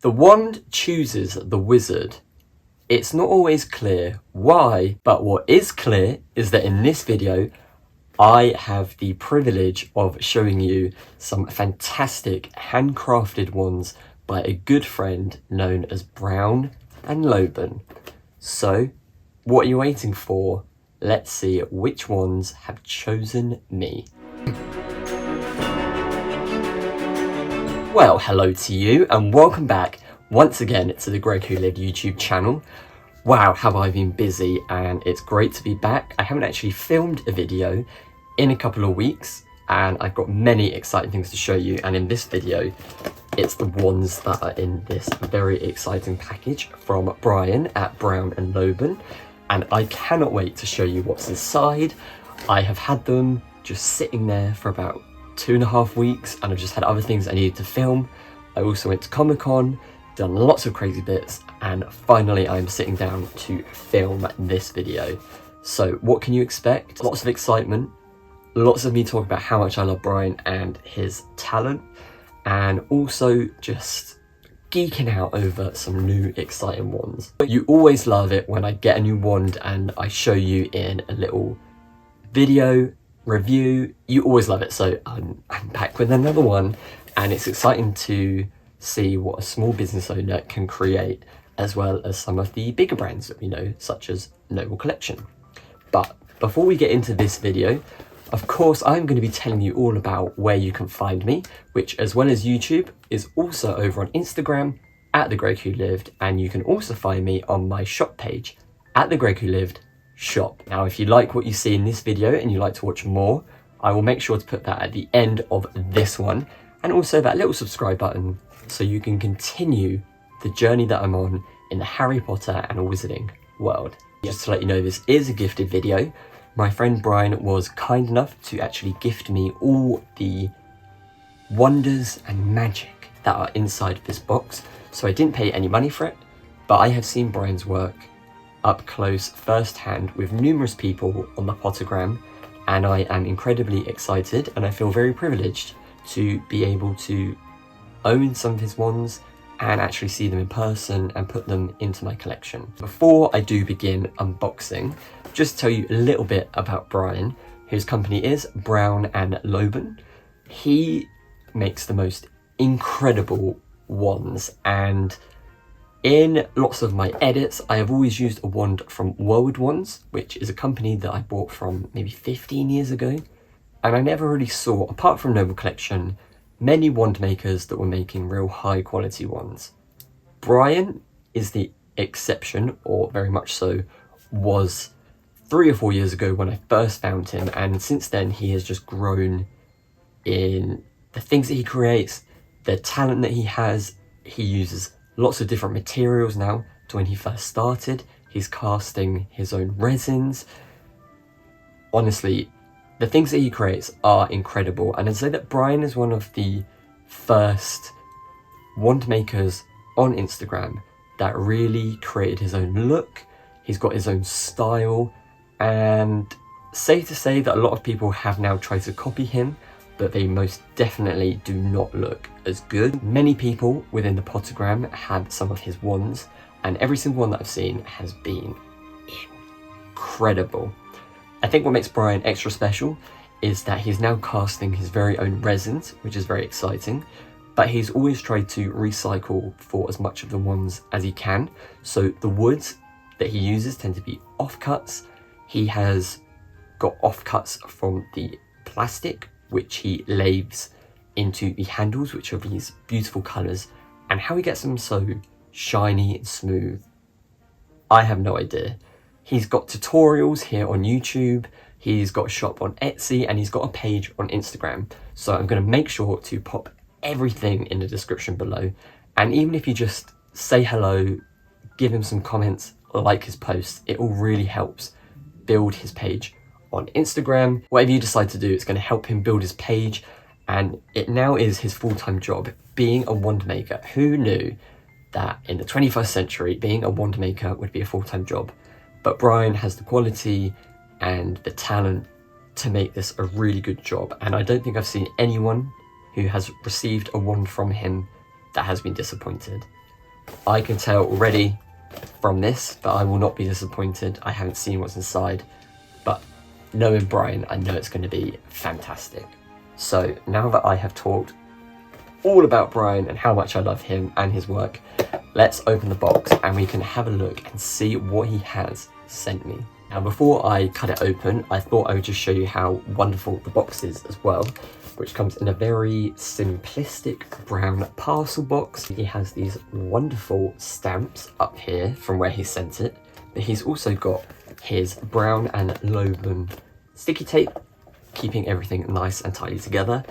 The wand chooses the wizard. It's not always clear why, but what is clear is that in this video, I have the privilege of showing you some fantastic handcrafted wands by a good friend known as Brown and Lobban. So, what are you waiting for? Let's see which ones have chosen me. Well, hello to you and welcome back once again to the Greg Who Lived YouTube channel. Wow, have I been busy, and it's great to be back. I haven't actually filmed a video in a couple of weeks and I've got many exciting things to show you, and in this video it's the ones that are in this very exciting package from Brian at Brown and Lobban, and I cannot wait to show you what's inside. I have had them just sitting there for about 2.5 weeks and I've just had other things I needed to film. I also went to Comic-Con, done lots of crazy bits, and finally I'm sitting down to film this video. So what can you expect? Lots of excitement, lots of me talking about how much I love Brian and his talent, and also just geeking out over some new exciting wands. But you always love it when I get a new wand and I show you in a little video review. You always love it, so I'm back with another one, and it's exciting to see what a small business owner can create, as well as some of the bigger brands that we know, such as Noble Collection. But before we get into this video, of course I'm going to be telling you all about where you can find me, which, as well as YouTube, is also over on Instagram at TheGregWhoLived, and you can also find me on my shop page at TheGregWhoLived shop. Now, if you like what you see in this video and you like to watch more, I will make sure to put that at the end of this one, and also that little subscribe button so you can continue the journey that I'm on in the Harry Potter and Wizarding world. Just to let you know, this is a gifted video. My friend Brian was kind enough to actually gift me all the wonders and magic that are inside this box, so I didn't pay any money for it, but I have seen Brian's work up close firsthand with numerous people on the Pottergram, and I am incredibly excited, and I feel very privileged to be able to own some of his wands and actually see them in person and put them into my collection. Before I do begin unboxing, just to tell you a little bit about Brian, whose company is Brown and Lobban. He makes the most incredible wands, and in lots of my edits, I have always used a wand from World Wands, which is a company that I bought from maybe 15 years ago. And I never really saw, apart from Noble Collection, many wand makers that were making real high quality wands. Brian is the exception, or very much so, was 3 or 4 years ago when I first found him, and since then he has just grown in the things that he creates, the talent that he has. He uses lots of different materials now to when he first started. He's casting his own resins. Honestly, the things that he creates are incredible, and I'd say that Brian is one of the first wand makers on Instagram that really created his own look. He's got his own style, and safe to say that a lot of people have now tried to copy him, but they most definitely do not look as good. Many people within the Pottergram have some of his wands, and every single one that I've seen has been incredible. I think what makes Brian extra special is that he's now casting his very own resins, which is very exciting, but he's always tried to recycle for as much of the wands as he can. So the woods that he uses tend to be offcuts. He has got offcuts from the plastic, which he laves into the handles, which are these beautiful colours, and how he gets them so shiny and smooth, I have no idea. He's got tutorials here on YouTube, he's got a shop on Etsy, and he's got a page on Instagram. So I'm going to make sure to pop everything in the description below, and even if you just say hello, give him some comments, like his posts, it all really helps build his page on Instagram. Whatever you decide to do, it's going to help him build his page, and it now is his full-time job being a wand maker. Who knew that in the 21st century being a wand maker would be a full-time job? But Brian has the quality and the talent to make this a really good job, and I don't think I've seen anyone who has received a wand from him that has been disappointed. I can tell already from this that I will not be disappointed. I haven't seen what's inside, but knowing Brian, I know it's going to be fantastic. So now that I have talked all about Brian and how much I love him and his work, let's open the box and we can have a look and see what he has sent me. Now before I cut it open, I thought I would just show you how wonderful the box is as well, which comes in a very simplistic brown parcel box. He has these wonderful stamps up here from where he sent it, but he's also got his Brown and Lobban sticky tape, keeping everything nice and tidy together.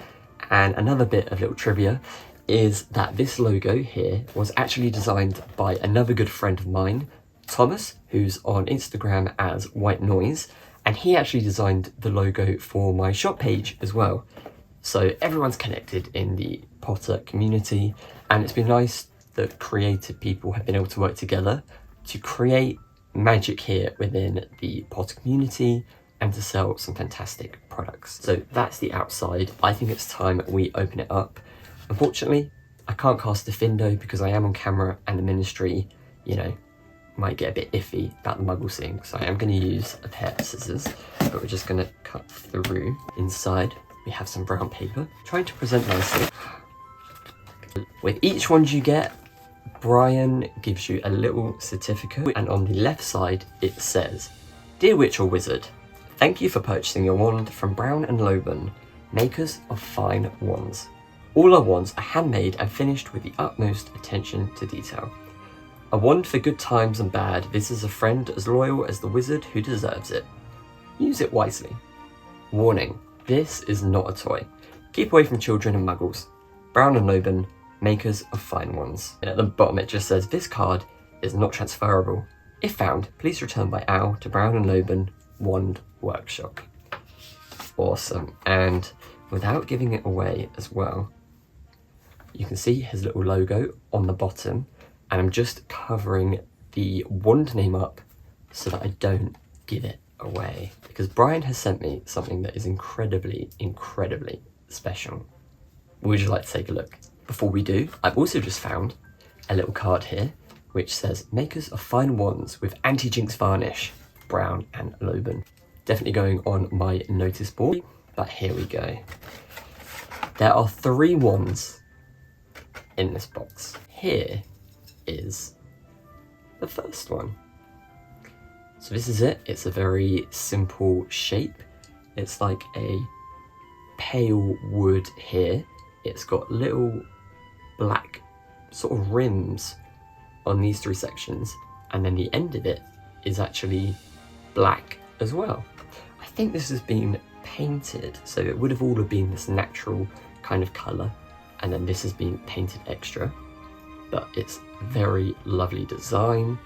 And another bit of little trivia is that this logo here was actually designed by another good friend of mine, Thomas, who's on Instagram as White Noise, and he actually designed the logo for my shop page as well. So everyone's connected in the Potter community, and it's been nice that creative people have been able to work together to create magic here within the Potter community and to sell some fantastic products. So that's the outside. I think it's time we open it up. Unfortunately, I can't cast a Findo because I am on camera and the ministry, you know, might get a bit iffy about the muggle thing. So I am going to use a pair of scissors, but we're just going to cut through. Inside, we have some brown paper, trying to present nicely. With each one you get, Brian gives you a little certificate, and on the left side it says, "Dear Witch or Wizard, thank you for purchasing your wand from Brown and Lobban, makers of fine wands. All our wands are handmade and finished with the utmost attention to detail. A wand for good times and bad. This is a friend as loyal as the wizard who deserves it. Use it wisely. Warning, this is not a toy. Keep away from children and muggles. Brown and Lobban, makers of fine wands." And at the bottom it just says, "This card is not transferable. If found, please return by owl to Brown and Lobban Wand Workshop." Awesome. And without giving it away as well, you can see his little logo on the bottom, and I'm just covering the wand name up so that I don't give it away, because Brian has sent me something that is incredibly special. Would you like to take a look? Before we do, I've also just found a little card here which says, "Makers of fine wands with anti-jinx varnish, Brown and Lobban." Definitely going on my notice board, but here we go. There are 3 wands in this box. Here is the first one. So this is it. It's a very simple shape. It's like a pale wood here. It's got little black sort of rims on these 3 sections, and then the end of it is actually black as well. I think this has been painted, so it would have all have been this natural kind of colour, and then this has been painted extra, but it's very lovely design.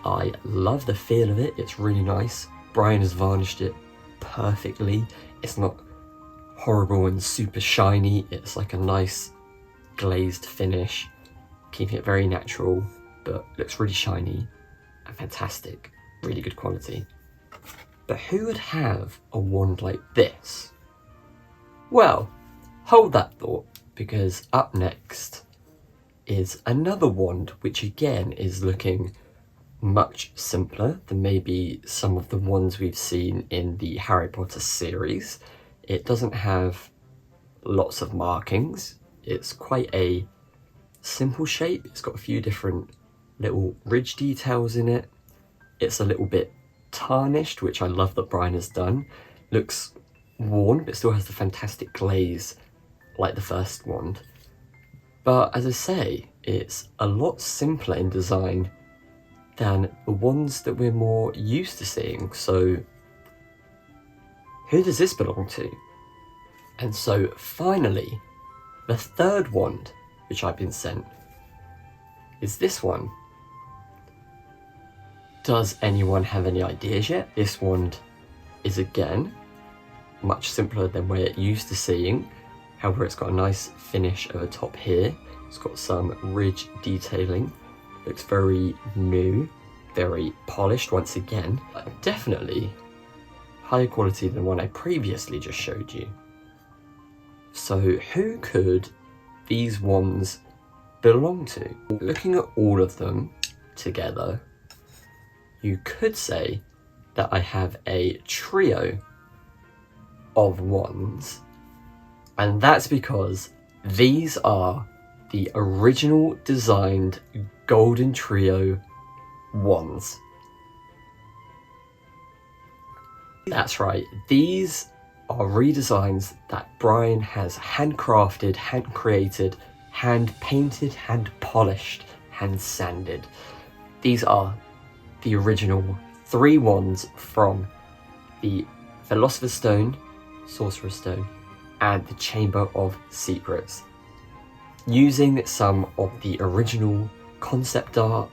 I love the feel of it. It's really nice. Brian has varnished it perfectly. It's not horrible and super shiny. It's like a nice glazed finish, keeping it very natural, but looks really shiny and fantastic. Really good quality. But who would have a wand like this? Well, hold that thought, because up next is another wand, which again is looking much simpler than maybe some of the ones we've seen in the Harry Potter series. It doesn't have lots of markings. It's quite a simple shape. It's got a few different little ridge details in it. It's a little bit tarnished, which I love that Brian has done. Looks worn, but still has the fantastic glaze like the first wand. But as I say, it's a lot simpler in design than the ones that we're more used to seeing. So who does this belong to? And so finally, the third wand which I've been sent is this one. Does anyone have any ideas yet? This wand is again much simpler than we're used to seeing. However, it's got a nice finish at the top here. It's got some ridge detailing. Looks very new, very polished once again. Definitely higher quality than one I previously just showed you. So who could these wands belong to. Looking at all of them together, you could say that I have a trio of wands, and that's because these are the original designed Golden Trio wands. That's right, these are redesigns that Brian has handcrafted, hand created, hand painted, hand polished, hand sanded. These are the original 3 wands from the Philosopher's Stone, Sorcerer's Stone, and the Chamber of Secrets. Using some of the original concept art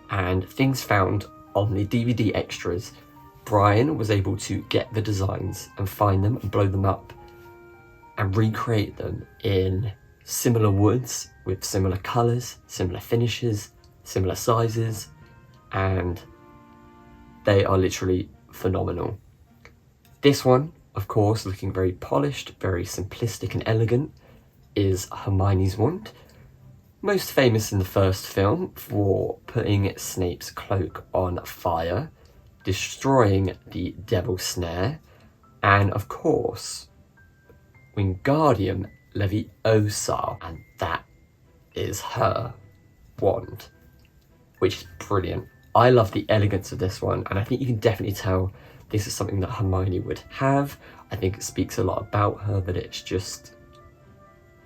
and things found on the DVD extras, Brian was able to get the designs and find them and blow them up and recreate them in similar woods with similar colours, similar finishes, similar sizes, and they are literally phenomenal. This one, of course, looking very polished, very simplistic and elegant, is Hermione's wand, most famous in the first film for putting Snape's cloak on fire, destroying the Devil's Snare, and of course, Wingardium Leviosa, and that is her wand, which is brilliant. I love the elegance of this one, and I think you can definitely tell this is something that Hermione would have. I think it speaks a lot about her, that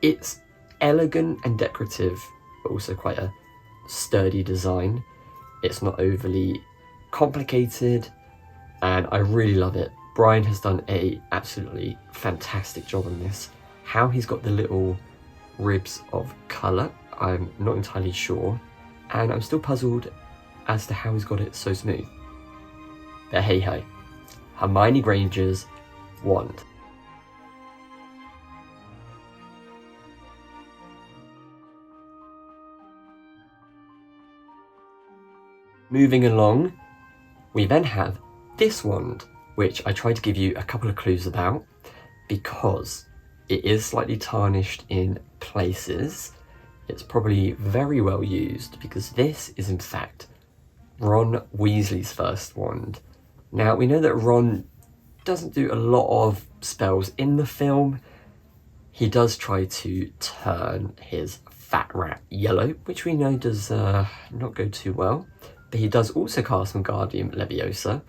it's elegant and decorative, but also quite a sturdy design. It's not overly complicated, and I really love it. Brian has done a absolutely fantastic job on this. How he's got the little ribs of colour, I'm not entirely sure, and I'm still puzzled as to how he's got it so smooth. But hey ho, Hermione Granger's wand. Moving along, we then have this wand, which I tried to give you a couple of clues about because it is slightly tarnished in places. It's probably very well used because this is in fact Ron Weasley's first wand. Now, we know that Ron doesn't do a lot of spells in the film. He does try to turn his fat rat yellow, which we know does not go too well. But he does also cast Wingardium Leviosa,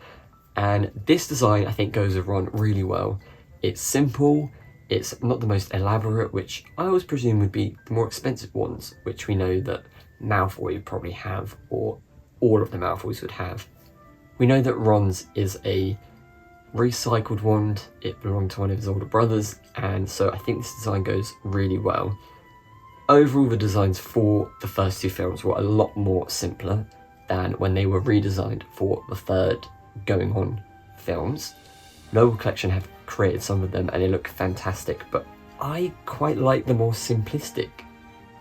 and this design I think goes with Ron really well. It's simple, it's not the most elaborate, which I always presume would be the more expensive ones, which we know that Malfoy would probably have, or all of the Malfoys would have. We know that Ron's is a recycled wand, it belonged to one of his older brothers, and so I think this design goes really well. Overall, the designs for the first 2 films were a lot more simpler than when they were redesigned for the third going on films. Noble Collection have created some of them and they look fantastic, but I quite like the more simplistic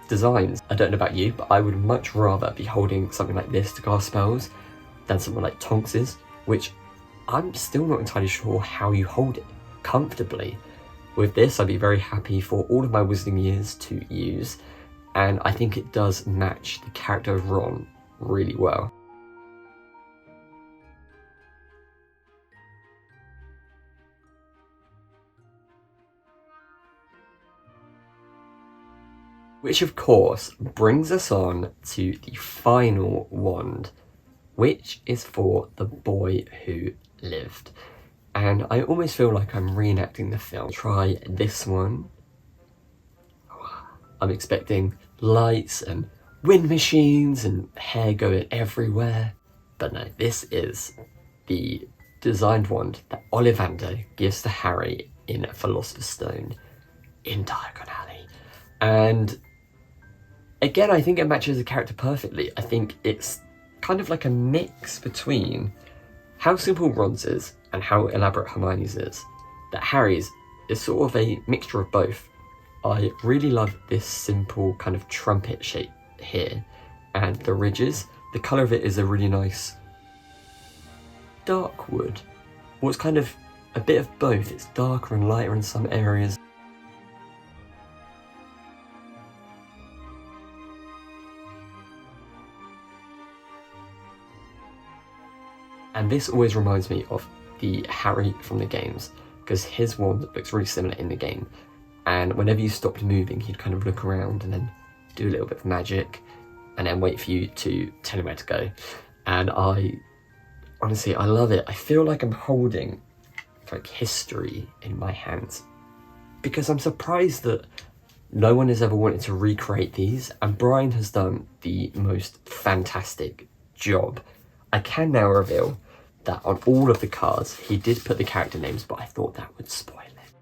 designs. I don't know about you, but I would much rather be holding something like this to cast spells than something like Tonks's, which I'm still not entirely sure how you hold it comfortably. With this, I'd be very happy for all of my Wizarding years to use, and I think it does match the character of Ron really well. Which of course brings us on to the final wand, which is for The Boy Who Lived. And I almost feel like I'm reenacting the film. Try this one. I'm expecting lights and wind machines and hair going everywhere. But no, this is the designed wand that Ollivander gives to Harry in Philosopher's Stone in Diagon Alley. And again, I think it matches the character perfectly. I think it's kind of like a mix between how simple Ron's is and how elaborate Hermione's is. That Harry's is sort of a mixture of both. I really love this simple kind of trumpet shape here, and the ridges. The colour of it is a really nice dark wood. Well, it's kind of a bit of both. It's darker and lighter in some areas. And this always reminds me of the Harry from the games, because his wand looks really similar in the game. And whenever you stopped moving, he'd kind of look around and then do a little bit of magic and then wait for you to tell him where to go. And honestly, I love it. I feel like I'm holding like history in my hands, because I'm surprised that no one has ever wanted to recreate these, and Brian has done the most fantastic job. I can now reveal that on all of the cards, he did put the character names, but I thought that would spoil it.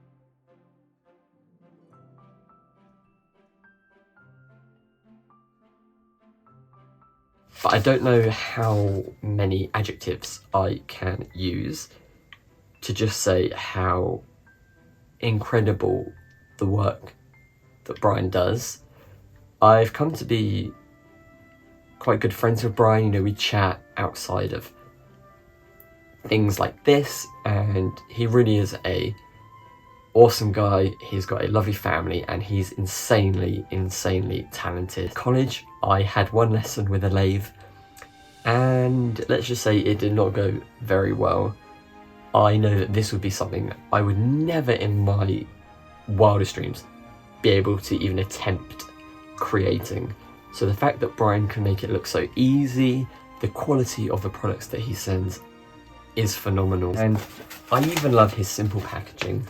But I don't know how many adjectives I can use to just say how incredible the work that Brian does. I've come to be quite good friends with Brian. You know, we chat outside of things like this, and he really is a awesome guy. He's got a lovely family, and he's insanely talented. College, I had one lesson with a lathe, and let's just say it did not go very well. I know that this would be something I would never in my wildest dreams be able to even attempt creating. So the fact that Brian can make it look so easy, the quality of the products that he sends is phenomenal. And I even love his simple packaging.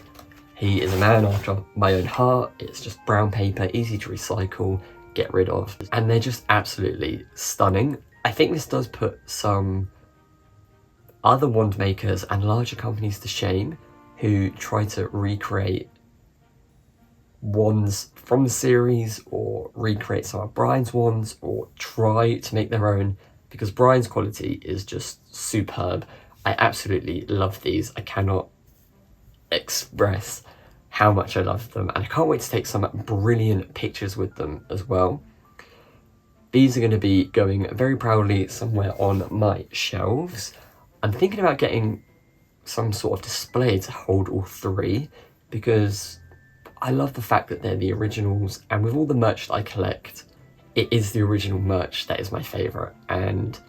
He is a man after my own heart. It's just brown paper, easy to recycle, get rid of, and they're just absolutely stunning. I think this does put some other wand makers and larger companies to shame who try to recreate wands from the series or recreate some of Brian's wands or try to make their own, because Brian's quality is just superb. I absolutely love these. I cannot express how much I love them, and I can't wait to take some brilliant pictures with them as well. These are going to be going very proudly somewhere on my shelves. I'm thinking about getting some sort of display to hold all three, because I love the fact that they're the originals, and with all the merch that I collect, it is the original merch that is my favourite. And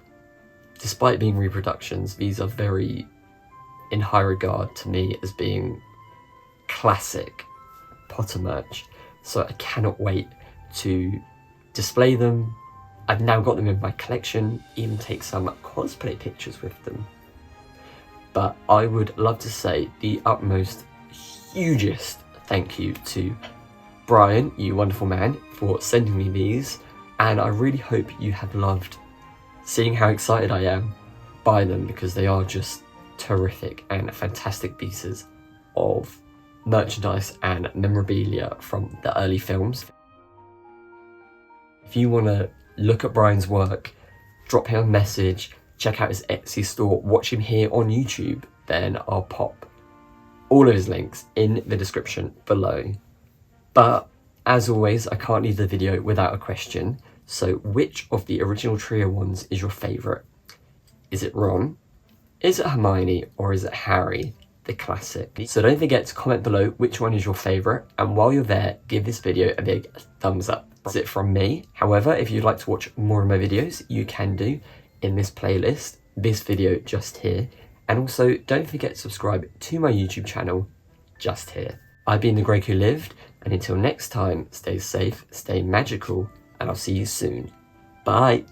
despite being reproductions, these are very in high regard to me as being classic Potter merch. So I cannot wait to display them. I've now got them in my collection, even take some cosplay pictures with them. But I would love to say the utmost, hugest thank you to Brian, you wonderful man, for sending me these. And I really hope you have loved seeing how excited I am by them, because they are just terrific and fantastic pieces of merchandise and memorabilia from the early films. If you want to look at Brian's work, drop him a message, check out his Etsy store, watch him here on YouTube, then I'll pop all of his links in the description below. But as always, I can't leave the video without a question. So which of the original trio ones is your favourite? Is it Ron? Is it Hermione? Or is it Harry, the classic? So don't forget to comment below which one is your favourite, and while you're there, give this video a big thumbs up. That's it from me. However, if you'd like to watch more of my videos, you can do in this playlist, this video just here. And also, don't forget to subscribe to my YouTube channel, just here. I've been the Greg Who Lived, and until next time, stay safe, stay magical, and I'll see you soon. Bye!